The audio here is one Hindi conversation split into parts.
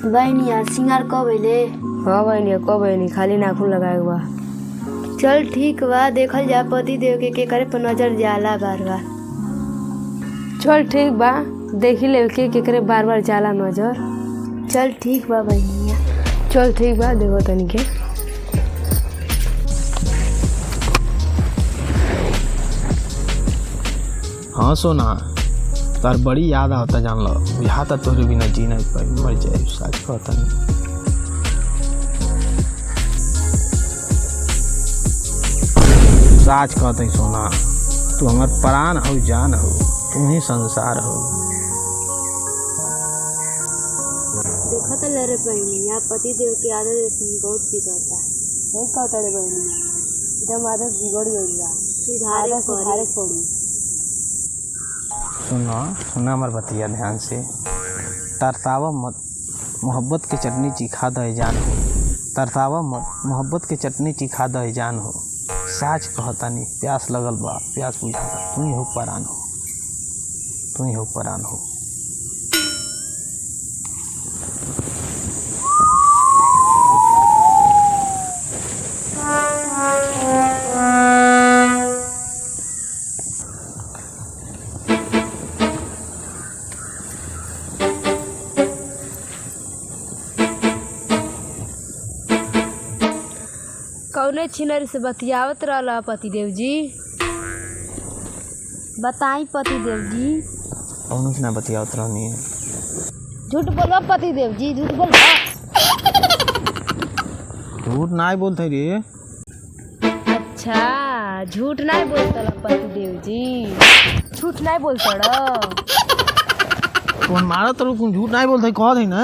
बहनी यार सिंगार कब अइले? हाँ बहनी कब बहनी खाली नाखून लगाए बा। चल ठीक बा, देखल जा पति देव के करे पर नजर जाला बार बार। चल ठीक बा, देखी ले के केकरे बार बार जाला नजर। चल ठीक बा बहनिया। चल ठीक बा, देखो तनी के। हाँ सोना, तार बड़ी याद आता जान लो। यहाँ तक तोरे बिना जी नहीं पाई, मर जाए। सच कहता नहीं, सच कहते ही सोना। तू हमार प्राण हो, जान हो, तू ही संसार हो। देखा तो ले रे बहनिया, पति देव के आदत से बहुत बिगड़ता है। नहीं कहता रे बहनिया, एकदम आदत बिगड़ गई बा। सुधारे छोड़ी। सुना हमार बतिया ध्यान से। तरसावा मत, मोहब्बत के चटनी चीखा दे जान हो। तरसावा मत, मोहब्बत के चटनी चीखा दे जान हो। साच कहता नहीं, प्यास लगल बा, प्यास बुझाता। तू ही हो परान हो, तू ही हो परान हो। कौने छिनरी से बतियावत रहला पति देव जी? बताई पति देव जी। कौन से ना बतियावत रहनी है? झूठ बोलो पति देव जी, झूठ बोलो। झूठ ना बोलते रे। अच्छा, झूठ नहीं बोलता पति देव जी, झूठ नहीं बोलता। कौन मारा तो झूठ नहीं बोलते, कह दे ना।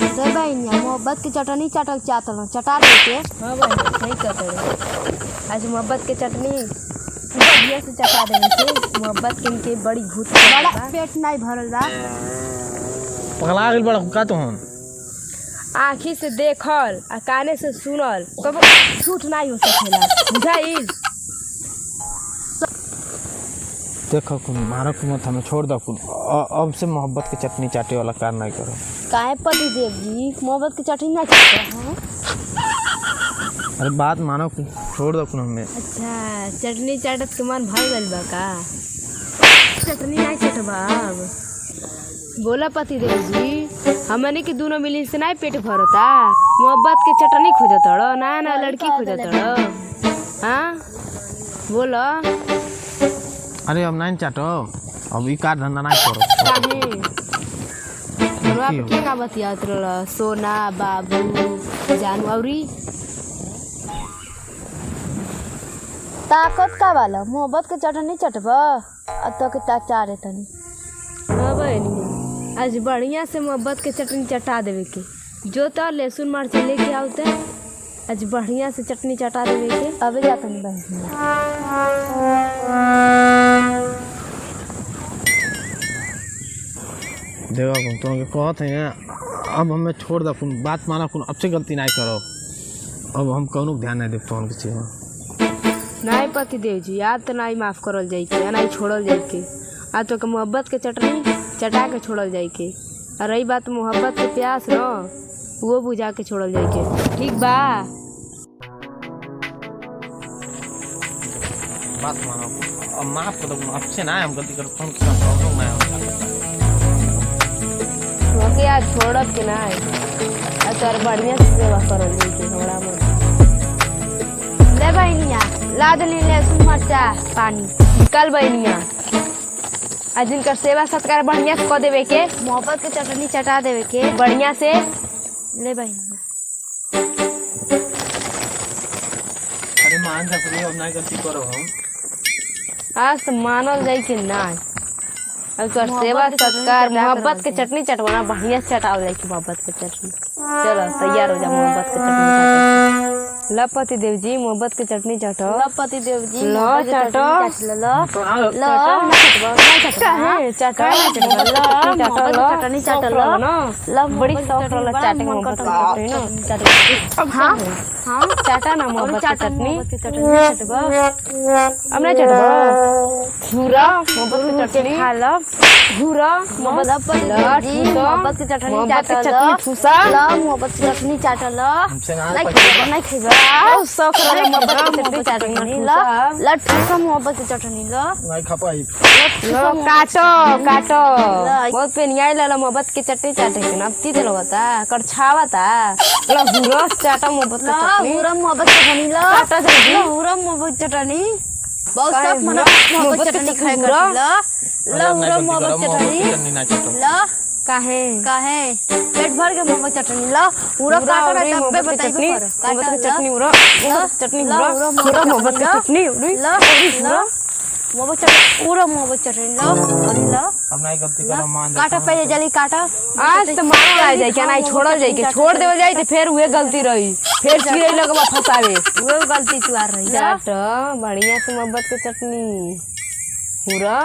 दे बहनिया, मोहब्बत की चटनी चटल चाहता, चटा दे के। हाँ बहनी सही कहते हो। आज मोहब्बत के चटनी बढ़िया से चटा देने से मोहब्बत के बड़ी भूत बड़ा पेट नहीं भरल बा। पगला गइल बड़ा का तो हम। आँखी से देखल आ काने से सुनल कब झूठ नहीं हो सकेला, बुझाइल? देखो कुन मारा कुन मत, हमें छोड़ दो कुन। अब से मोहब्बत की चटनी चाटे वाला कार नहीं करो। काहे पति देव जी, मोहब्बत की चटनी ना चाहते हैं? अरे बात मानो कुन, छोड़ दो कुन हमें। अच्छा, चटनी चाटत के मन भर गइल बा का? चटनी नहीं चटबा अब। बोला पति देव जी, हमने के दोनों मिली से नहीं पेट भरता। मोहब्बत के चटनी खोजतड़ ना लड़की खोजतड़? हाँ बोला। अरे अब नहीं चाटो, अब ई कार धंधा नहीं करो। काहे? आप के का बतियात रहल? सोना बाबू जानवरी ताकत का वाला मोहब्बत के चटनी चटबा अब तो के चाचा रे तनी। हाँ बहनी, आज बढ़िया से मोहब्बत के चटनी चटा देवे के। जो तो लहसुन मर्च लेके आवते, आज बढ़िया से चटनी चटा देवे के। अबे जाता नहीं बहनिया। देखो कुन, तुम कहते हैं अब हमें छोड़ दो कुन, बात माना कुन। अब से गलती नहीं करो, अब हम कौन ध्यान नहीं दे फोन के चीज में। नहीं पति देव जी, याद तो नहीं माफ करल जाए के, नहीं छोड़ल जाए के। आज तो मोहब्बत के चटनी चटा के छोड़ल जाए के। और रही बात मोहब्बत के प्यास न, वो बुझा के छोड़ल जाए के। ठीक बा? बात मानो, अब माफ करो। अब से ना हम गलती करो, फोन के प्रॉब्लम ना ओके आज छोड़ब के नहीं। आज तो बढ़िया से सेवा करल जाए के। थोड़ा बहुत ले बहनिया, ला दे लहसुन मरचा पानी। निकल बहनिया, आज जिनकर सेवा सत्कार बढ़िया से कर देवे के, मोहब्बत के चटनी चटा देवे के बढ़िया से। ले बहनिया। अरे मान जा, अब नहीं गलती करो हम। आज तो मानल जाए के नहीं। अब तो सेवा सत्कार मोहब्बत के चटनी चटवाना बढ़िया से चटावल जाए के। मोहब्बत के चटनी चलो तैयार हो जा। मोहब्बत के चटनी ला पति देव जी, मोहब्बत के चटनी चटो। ला पति देव जी, लो चटो। चटनी चटो। बड़ी सॉफ्ट वाला चाटे मोहब्बत के चटनी ना। हाँ हाँ चाटा ना मोहब्बत की चटनी मोहब्बत की चटनी चटबा अब नहीं चटबो घूरा मोहब्बत की चटनी खा लो घूरा मोहब्बत की चटनी चाटल ठूसा मोहब्बत की चटनी चाटल नहीं खइबा शौक रहे मोहब्बत की चटनी ल ठूसा मोहब्बत की चटनी ल नहीं खा पाई काटो काटो बहुत पे नहीं ला मोहब्बत की चटनी चाटे के ना अब तीत लगता कड़छावा था ला घूरा चाटा मोहब्बत की चटनी पूरा मोहब्बत की चटनी ल चाटा जल्दी पूरा मोहब्बत की चटनी बहुत सब मना मोहब्बत की चटनी खाए कर ल पूरा मोहब्बत की चटनी ल काहे पेट भर के मोहब्बत चटनी ल पूरा काटो ना तब बताइबो मोहब्बत की चटनी उरा चटनी उरा पूरा मोहब्बत की चटनी ल मोहब्बत चटनी पूरा मोहब्बत चटनी ल अरे ल अब नहीं गलती करो मान काटा पहले जल्दी काटा आज तो मार आ जाए क्या नहीं छोड़ल जाए के छोड़ देवल जाए तो फिर उहे गलती रही फिर चिड़ै लगवा फसावे वो गलती तू आ रही है चाट बढ़िया से मोहब्बत की चटनी पूरा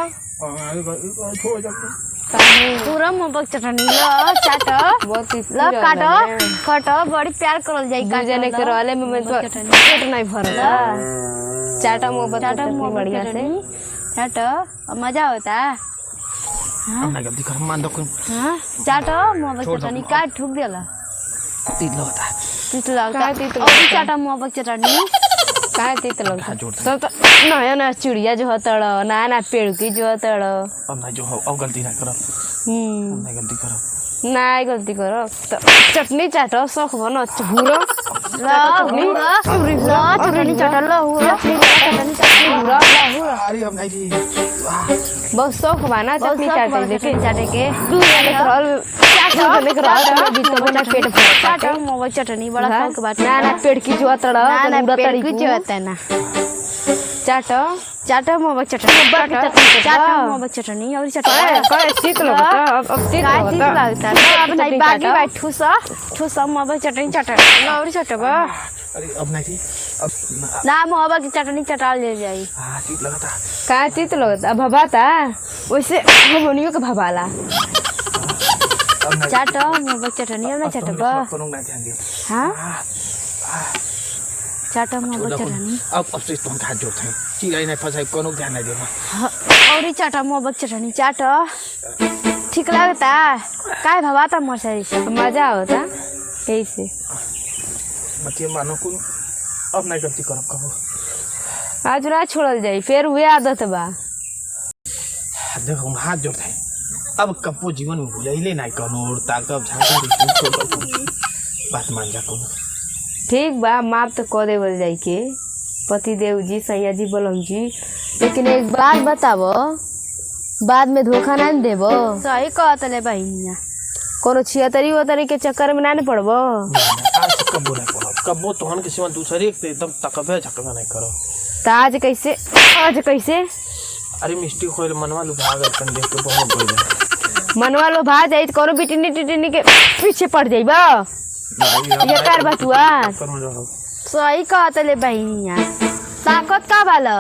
पूरा मोहब्बत चटनी ल चाट बहुत ल काटो बड़ी प्यार करल जाई दू जने के रहले में तो पेट नहीं भरला चाटा मोहब्बत की चटनी बढ़िया से चाट मजा होता अब नहीं गलती करो मान दो कोई हां चाट मोहब्बत चटनी काट ठुक देला तीत लगता तीत लगता और चाटा मोहब्बत चटनी काहे तीत लगता सब तो नया नया चिड़िया जो हतड़ नया नया पेड़ की जो हतड़ अब नहीं जो हो अब गलती ना करो अब नहीं गलती करो नहीं गलती करो तो चटनी चाटो शौक बनो घूरो चटनी चाटल अरे अब नहीं बहुत शौक बना चटनी चाटे लेकिन चाटे के पेट चाटो मोहब्बत चटनी बड़ा शौक बात ना ना पेड़ की जो हतड़ ना पेड़ की जो होता है ना चाटो चाटा मोहब्बत चटनी चाटा मोहब्बत चटनी और चटनी चित लगता अब चित लगता अब नहीं बाकी बात ठूसा मोहब्बत चटनी चटनी और चटबा अरे अब नहीं थी अब ना मोहब्बत की चटनी चटाल ले जाई हां चित लगता का चित लगता भबाता वैसे हमनियो के भबाला चाटा मोहब्बत चटनी और ना चटबा कोनो ना ध्यान दे हां चाटा मोहब्बत चटनी अब से तुम हाथ जोड़ते हैं चिड़ै नहीं फंसाई कोनो ध्यान नहीं देना और चाटा मोहब्बत चटनी चाट ठीक लगता काय भबाता मरसाई से मजा होता कैसे मतिए मानो को अब नहीं गलती करब कबो आज ना छोड़ल जाई फिर हुए आदत बा देखो हम हाथ जोड़ते हैं अब कबो जीवन में भूलैले नहीं कोनो और ताकब झाका बात मान जा कोनो ठीक बा माप तो कह देवल जाई के पतिदेव जी सैया जी बोलम जी लेकिन एक बात बताबो बाद में धोखा ना देबो सही कहतले बहिनिया कोनो छियतरी वतरी के चक्कर में ना पड़बो आज कबो नहीं पड़ो कबो तोहन के सिवा दूसरे के एकदम तकबे झकबे नहीं करो तो आज कैसे अरे मिस्टी खोल मनवा लुभा गए कन देख के बहुत गइल मनवा लो भा जाई कोनो बिटिनी टिटिनी के पीछे पड़ जाइबा ये कर बतुआ सही कहतले बहिनिया ताकत का वाला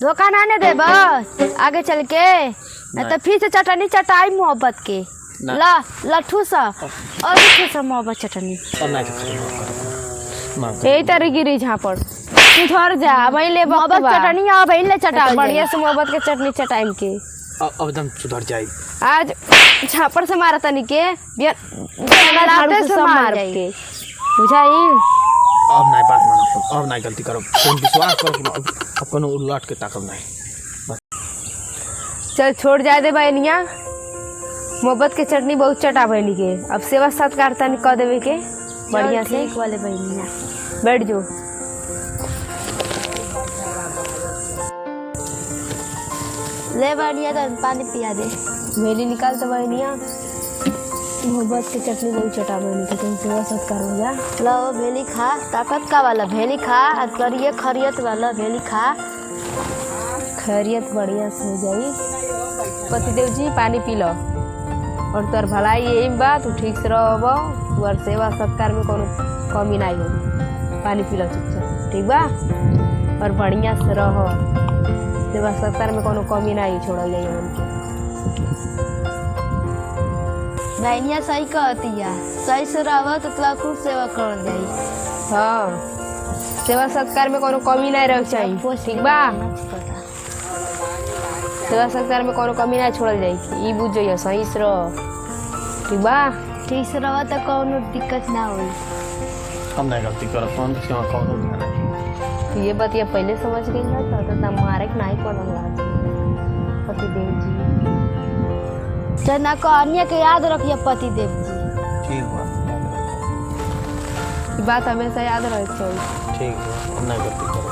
धोखा ना देब आगे चल के नहीं तो फिर से चटनी चटाई मोहब्बत के ला ठूसा और ठूसा मोहब्बत चटनी यही तरह गिरी झापड़ तू थोड़ जा ले मोहब्बत चटनी आ ले चटा बढ़िया से मोहब्बत के चटनी चटाई के अब एकदम सुधर जाए आज झापड़ से मारा तनी के मार के बुझाई अब नहीं बात मानो अब नहीं गलती करो तुम विश्वास करो अब कोनो उलट के ताकब नहीं चल छोड़ जाए दे बहनिया मोहब्बत के चटनी बहुत चटा बहनी के अब सेवा सत्कार तनी कह देवे के बढ़िया से वाले बहनिया बैठ जो ले बहनिया तो पानी पिया दे मेली निकाल तो बहनिया मोहब्बत की चटनी बहुत चटा बहनी के तुम सेवा सत्कार हो जा लो भेली खा ताकत का वाला भेली खा और करिए खरियत वाला भेली खा खैरियत बढ़िया से हो जाई पतिदेव जी पानी पी लो और तोर भलाई यही बा तू ठीक से रहो तोर सेवा सत्कार में कोनो कमी नहीं होगी पानी पी लो चुपचाप ठीक बा और बढ़िया से रहो सेवा सत्कार में कोनो कमी नहीं छोड़ल जाइए उनके बहनिया सही कहती है सही से रहो तो खूब सेवा कर जाई हाँ सेवा सत्कार में कोनो कमी नहीं रहे चाहिए, ठीक बा। सेवा सत्कार में कोनो कमी नहीं छोड़ल जाई, ई बुझ जाइए सही से रह, ठीक बा। ठीक से रहो तो कोनो दिक्कत ना होई। हम नहीं गलती करत कौन क्यों कौन ये बात ये पहले समझ गई ना तो मारे के नहीं पड़ला पति देव जी। जना कहानिया के याद रखिए पति देव जी। ठीक बा, बात हमेशा याद रहे चाहिए। ठीक बा, हम नहीं गलती करत।